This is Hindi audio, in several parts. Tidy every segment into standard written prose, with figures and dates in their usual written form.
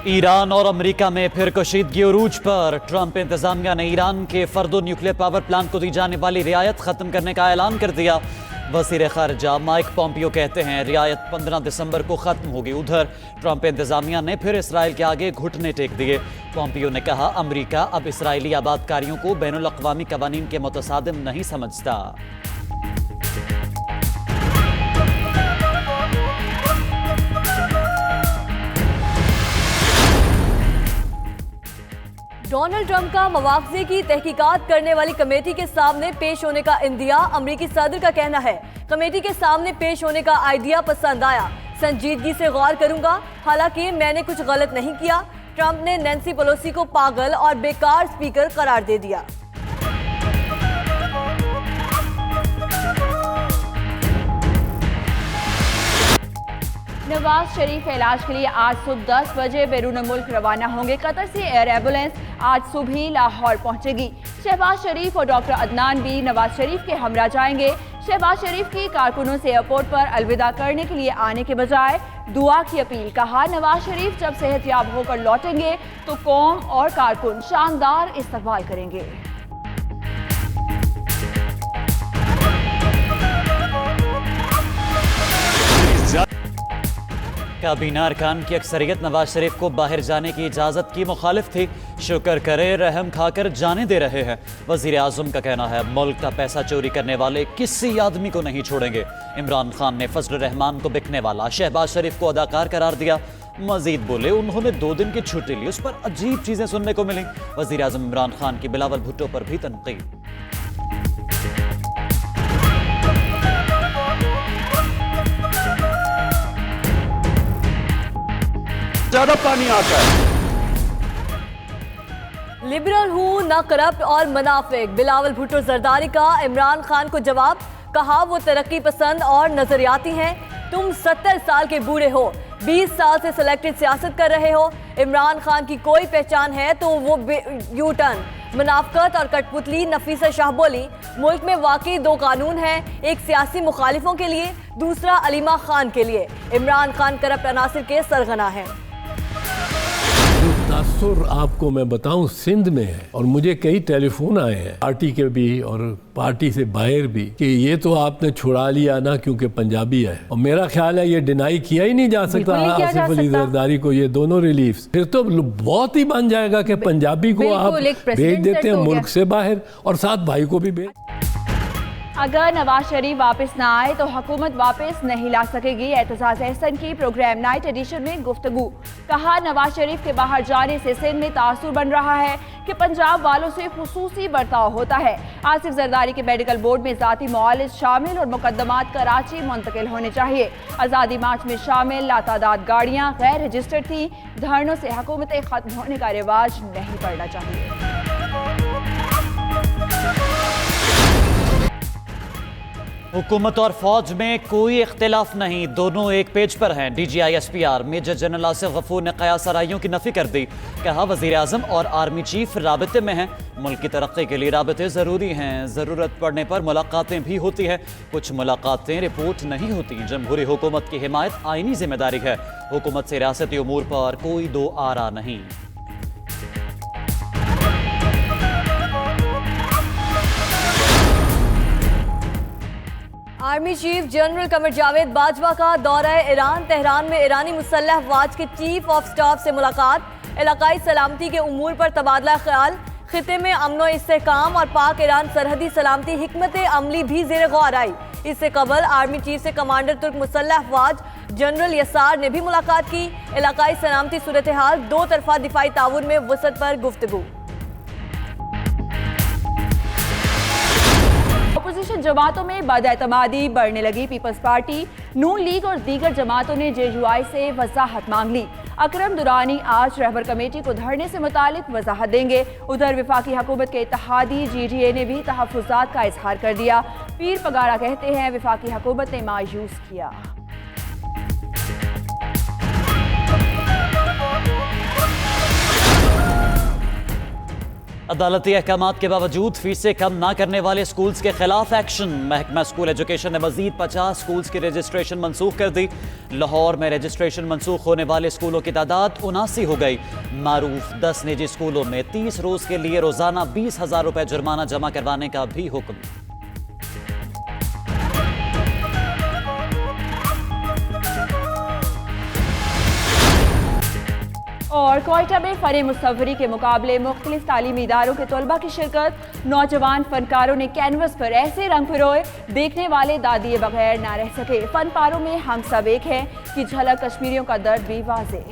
ईरान और अमेरिका में फिर कशीदगी उरूज पर। ट्रंप इंतजामिया ने ईरान के फर्दो न्यूक्लियर पावर प्लांट को दी जाने वाली रियायत खत्म करने का ऐलान कर दिया। वज़ीर ख़ारिजा माइक पोम्पियो कहते हैं रियायत 15 दिसंबर को खत्म होगी। उधर ट्रंप इंतजामिया ने फिर इसराइल के आगे घुटने टेक दिए। पोम्पियो ने कहा अमेरिका अब इसराइली आबादकारियों को बैनुल अक़वामी क़वानीन के मुतसादिम नहीं समझता। डोनाल्ड ट्रंप का मवाख़ज़े की तहकीकात करने वाली कमेटी के सामने पेश होने का इंदिया। अमरीकी सदर का कहना है कमेटी के सामने पेश होने का आइडिया पसंद आया, संजीदगी से गौर करूंगा, हालांकि मैंने कुछ गलत नहीं किया। ट्रंप ने नैन्सी पेलोसी को पागल और बेकार स्पीकर करार दे दिया। नवाज शरीफ इलाज के लिए आज सुबह 10 बजे बैरून मुल्क रवाना होंगे। कतर से एयर एम्बुलेंस आज सुबह ही लाहौर पहुंचेगी। शहबाज शरीफ और डॉक्टर अदनान भी नवाज शरीफ के हमरा जाएंगे। शहबाज शरीफ की कारकुनों से एयरपोर्ट पर अलविदा करने के लिए आने के बजाय दुआ की अपील। कहा नवाज शरीफ जब सेहतयाब होकर लौटेंगे तो कौम और कारकुन शानदार इस्तकबाल करेंगे। काबीना अरकान की अक्सरियत नवाज शरीफ को बाहर जाने की इजाज़त की मुखालिफ थी। शुक्र करे रहम खाकर जाने दे रहे हैं। वज़ीर आज़म का कहना है मुल्क का पैसा चोरी करने वाले किसी आदमी को नहीं छोड़ेंगे। इमरान खान ने फजल रहमान को बिकने वाला, शहबाज शरीफ को अदाकार करार दिया। मजीद बोले उन्होंने 2 दिन की छुट्टी ली, उस पर अजीब चीज़ें सुनने को मिली। वज़ीर आज़म इमरान खान की बिलावल भुट्टो पर भी तनकीद। ज्यादा पानी आता है। लिबरल हूँ न करप्ट और मुनाफिक, बिलावल भुट्टो जरदारी का इमरान खान को जवाब। कहा वो तरक्की पसंद और नजरियाती हैं। तुम 70 साल के बूढ़े हो, 20 साल से सिलेक्टेड सियासत कर रहे हो। इमरान खान की कोई पहचान है तो वो यू टर्न, मुनाफकत और कठपुतली। नफीसा शाह बोली मुल्क में वाकई 2 कानून हैं, एक सियासी मुखालिफों के लिए, दूसरा अलीमा खान के लिए। इमरान खान करप्ट अनासिर के सरगना हैं। तासुर आपको मैं बताऊं सिंध में है, और मुझे कई टेलीफोन आए हैं पार्टी के भी और पार्टी से बाहर भी कि ये तो आपने छुड़ा लिया ना क्योंकि पंजाबी है। और मेरा ख्याल है ये डिनाई किया ही नहीं जा सकता आसिफ अली जरदारी को ये दोनों रिलीफ। फिर तो बहुत ही बन जाएगा कि पंजाबी को आप भेज देते हैं मुल्क से बाहर और साथ भाई को भी भेज। अगर नवाज शरीफ वापस ना आए तो हुकूमत वापस नहीं ला सकेगी। एतजाज अहसन की प्रोग्राम नाइट एडिशन में गुफ्तगू। कहा नवाज शरीफ के बाहर जाने से सिंध में तासुर बन रहा है कि पंजाब वालों से खुसूसी बर्ताव होता है। आसिफ जरदारी के मेडिकल बोर्ड में जाती मुआलिज शामिल और मुकदमात कराची मुंतकिल होने चाहिए। आज़ादी मार्च में शामिल लातादाद गाड़ियाँ गैर रजिस्टर्ड थी। धरनों से हुकूमतें खत्म होने का रिवाज नहीं पड़ना चाहिए। हुकूमत और फौज में कोई इख्तिलाफ नहीं, दोनों एक पेज पर हैं। DGI-SPR major general Asif Ghafoor ने कयास आराइयों की नफी कर दी। कहा वजीर आजम और आर्मी चीफ राबते में हैं। मुल्क की तरक्की के लिए राबते ज़रूरी हैं, ज़रूरत पड़ने पर मुलाकातें भी होती है। कुछ मुलाकातें रिपोर्ट नहीं होती। जमहूरी हुकूमत की हिमायत आईनी जिम्मेदारी है। हुकूमत से रियासती उमूर पर कोई 2 आरा नहीं। Army chief general Qamar Javed Bajwa का दौरा ईरान। तेहरान में ईरानी मुसल्लह अफवाज के चीफ ऑफ स्टाफ से मुलाकात। इलाकाई सलामती के उमूर पर तबादला ख्याल। खिते में अमन व इस्तेहकाम और पाक ईरान सरहदी सलामती हिकमत अमली भी ज़ेर गौर आई। इससे कबल आर्मी चीफ से कमांडर तुर्क मुसल्लह अफवाज जनरल यसार ने भी मुलाकात की। इलाकाई सलामती सूरत हाल, 2 तरफा दिफाई ताउन में वसअत पर गुफ्तगू। अपोजिशन जमातों में बदएतमादी बढ़ने लगी। पीपल्स पार्टी, नून लीग और दीगर जमातों ने JUI से वजाहत मांग ली। अकरम दुरानी आज रहबर कमेटी को धरने से मुतालिक वजाहत देंगे। उधर वफाकी हुकूमत के इत्तेहादी GDA ने भी तहफ़्फ़ुज़ात का इजहार कर दिया। पीर पगारा कहते हैं वफाकी हुकूमत ने मायूस किया। अदालती अहकामात के बावजूद फीसें कम ना करने वाले स्कूल्स के खिलाफ एक्शन। महकमा स्कूल एजुकेशन ने मजीद 50 स्कूल्स की रजिस्ट्रेशन मनसूख कर दी। लाहौर में रजिस्ट्रेशन मनसूख होने वाले स्कूलों की तादाद 79 हो गई। मारूफ 10 निजी स्कूलों में 30 रोज के लिए रोजाना 20,000 रुपए जुर्माना जमा करवाने का भी हुक्म। और क्वेटा में फ़न मुसव्वरी के मुकाबले मुख्तलिफ तालीमी इदारों के तलबा की शिरकत। नौजवान फनकारों ने कैनवस पर ऐसे रंग फिरोए, देखने वाले दादिए बगैर ना रह सके। फन पारों में हम सब एक हैं कि झलक कश्मीरियों का दर्द भी वाजे।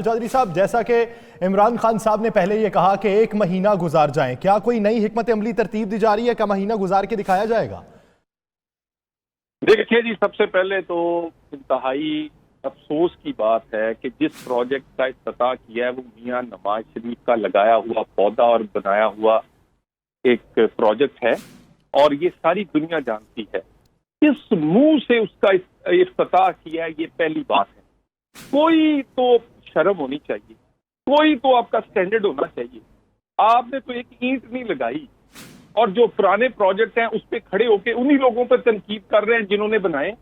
चौधरी साहब, जैसा कि इमरान खान साहब ने पहले ये कहा कि 1 महीना गुजार जाए, क्या कोई नई हिकमत अमली तरतीब दी जा रही है? क्या महीना गुजार के दिखाया जाएगा? देखिए जी, सबसे पहले तो इंतहाई अफसोस की बात है कि जिस प्रोजेक्ट का इफ्तिताह किया है वो मियां नवाज शरीफ का लगाया हुआ पौधा और बनाया हुआ एक प्रोजेक्ट है, और ये सारी दुनिया जानती है। किस मुंह से उसका इफ्तिताह किया है, ये पहली बात है। कोई तो शर्म होनी चाहिए, कोई तो आपका स्टैंडर्ड होना चाहिए। आपने तो एक ईंट नहीं लगाई, और जो पुराने प्रोजेक्ट हैं उस पे खड़े होके उन्हीं लोगों पर तनकीद कर रहे हैं जिन्होंने बनाए।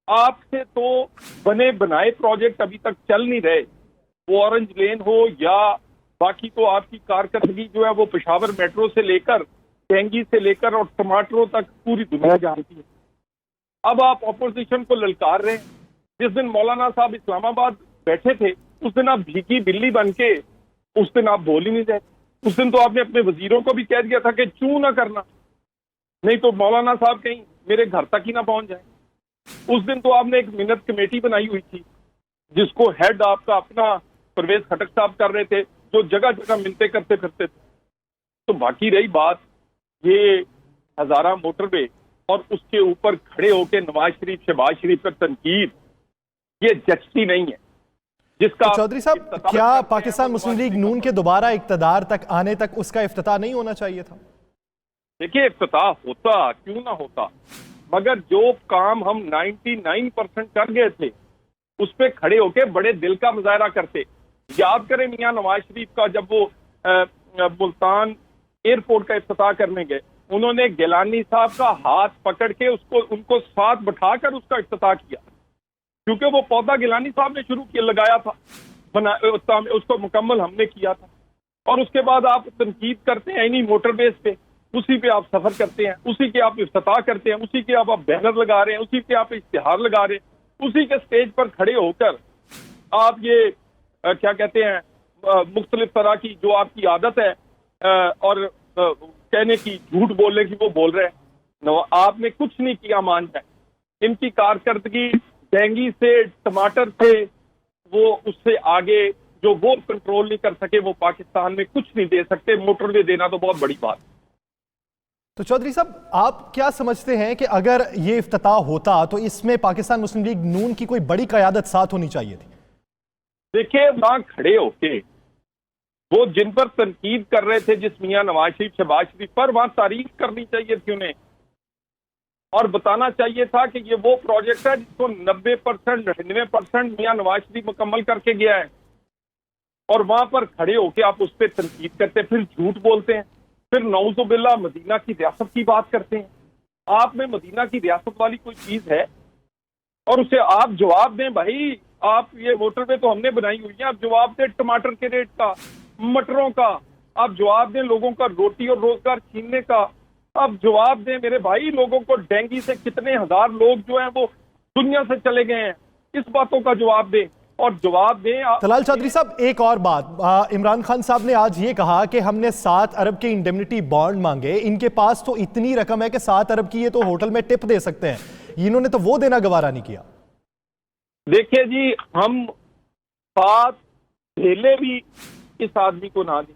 आपसे तो बने बनाए प्रोजेक्ट अभी तक चल नहीं रहे, वो ऑरेंज लेन हो या बाकी, तो आपकी कारकर्दगी जो है वो पेशावर मेट्रो से लेकर टेंगी से लेकर और टमाटरों तक पूरी दुनिया जानती है। अब आप ऑपोजिशन को ललकार रहे हैं। जिस दिन मौलाना साहब इस्लामाबाद बैठे थे उस दिन आप भीगी बिल्ली बन के उस दिन आप बोल ही नहीं रहे। उस दिन तो आपने अपने वजीरों को भी कह दिया था कि चू ना करना, नहीं तो मौलाना साहब कहीं मेरे घर तक ही ना पहुंच जाए। उस दिन तो आपने एक मिन्नत कमेटी बनाई हुई थी जिसको हेड आपका अपना परवेज खटक साहब कर रहे थे, जो जगह जगह मिलते करते फिरते थे। तो बाकी रही बात ये हजारा मोटरवे और उसके ऊपर खड़े होकर नवाज शरीफ शहबाज शरीफ पर तनकीद, ये जचती नहीं है। जिसका तो चौधरी साहब, क्या पाकिस्तान मुस्लिम लीग नून के दोबारा इक्तदार तक आने तक उसका इफ्तिताह नहीं होना चाहिए था? देखिए, इफ्तिताह होता, क्यों ना होता, मगर जो काम हम 99% कर गए थे उस पे खड़े होके बड़े दिल का मुजाहरा करते। याद करें मियां नवाज शरीफ का जब वो मुल्तान एयरपोर्ट का इफ्तिताह करने गए, उन्होंने गिलानी साहब का हाथ पकड़ के उनको साथ बैठाकर उसका इफ्तिताह किया, क्योंकि वो पौधा गिलानी साहब ने शुरू किया, लगाया था, उसको मुकम्मल हमने किया था। और उसके बाद आप तनकीद करते हैं इन्हीं मोटरवेज पे, उसी पे आप सफर करते हैं, उसी के आप इफ्तिताह करते हैं, उसी के आप बैनर लगा रहे हैं, उसी के आप इश्तिहार लगा रहे हैं, उसी के स्टेज पर खड़े होकर आप ये क्या कहते हैं मुख्तलिफ तरह की जो आपकी आदत है और कहने की, झूठ बोलने की, वो बोल रहे हैं। आपने कुछ नहीं किया मान जाए। इनकी कारकर्दगी डेंगी से, टमाटर से, वो उससे आगे जो वो कंट्रोल नहीं कर सके वो पाकिस्तान में कुछ नहीं दे सकते। मोटरवे देना तो बहुत बड़ी बात। तो चौधरी साहब, आप क्या समझते हैं कि अगर ये इफ्तिताह होता तो इसमें पाकिस्तान मुस्लिम लीग नून की कोई बड़ी क़यादत साथ होनी चाहिए थी? देखिए, वहां खड़े होके वो जिन पर तनकीद कर रहे थे, जिस मियां नवाज शरीफ शहबाज शरीफ पर, वहां तारीफ करनी चाहिए थी उन्हें, और बताना चाहिए था कि ये वो प्रोजेक्ट है जिसको 90%, 99% मियां नवाज शरीफ मुकम्मल करके गया है। और वहां पर खड़े होके आप उस पर तनकीद करते, फिर झूठ बोलते हैं, फिर नौजुबिल्लाह मदीना की रियासत की बात करते हैं। आप में मदीना की रियासत वाली कोई चीज है? और उसे आप जवाब दें भाई, आप ये मोटरवे तो हमने बनाई हुई है, आप जवाब दें टमाटर के रेट का, मटरों का, आप जवाब दें लोगों का रोटी और रोजगार छीनने का, आप जवाब दें मेरे भाई लोगों को डेंगी से कितने हजार लोग जो हैं वो दुनिया से चले गए हैं, इस बातों का जवाब दें और जवाब दें। तलाल चौधरी साहब, एक और बात, इमरान खान साहब ने आज ये कहा कि हमने 7 अरब के इंडेमनिटी बॉन्ड मांगे, इनके पास तो इतनी रकम है कि 7 अरब की ये तो होटल में टिप दे सकते हैं, इन्होंने तो वो देना गवारा नहीं किया। देखिए जी, हम 7 ढेले भी इस आदमी को ना दें,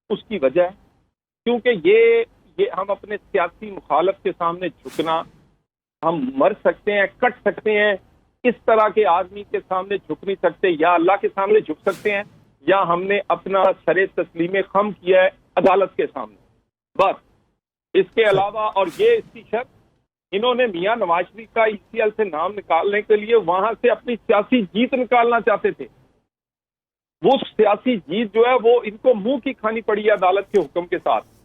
उसकी वजह है क्योंकि ये हम अपने सियासी मुखालफ के सामने झुकना, हम मर सकते हैं, कट सकते हैं, इस तरह के आदमी के सामने झुक नहीं सकते। या अल्लाह के सामने झुक सकते हैं या हमने अपना सरे तस्लीम खम किया है अदालत के सामने, बस। इसके अलावा, और ये इसकी शर्त, इन्होंने मियां नवाज शरीफ का ECL से नाम निकालने के लिए वहां से अपनी सियासी जीत निकालना चाहते थे। वो सियासी जीत जो है वो इनको मुंह की खानी पड़ी है अदालत के हुक्म के साथ।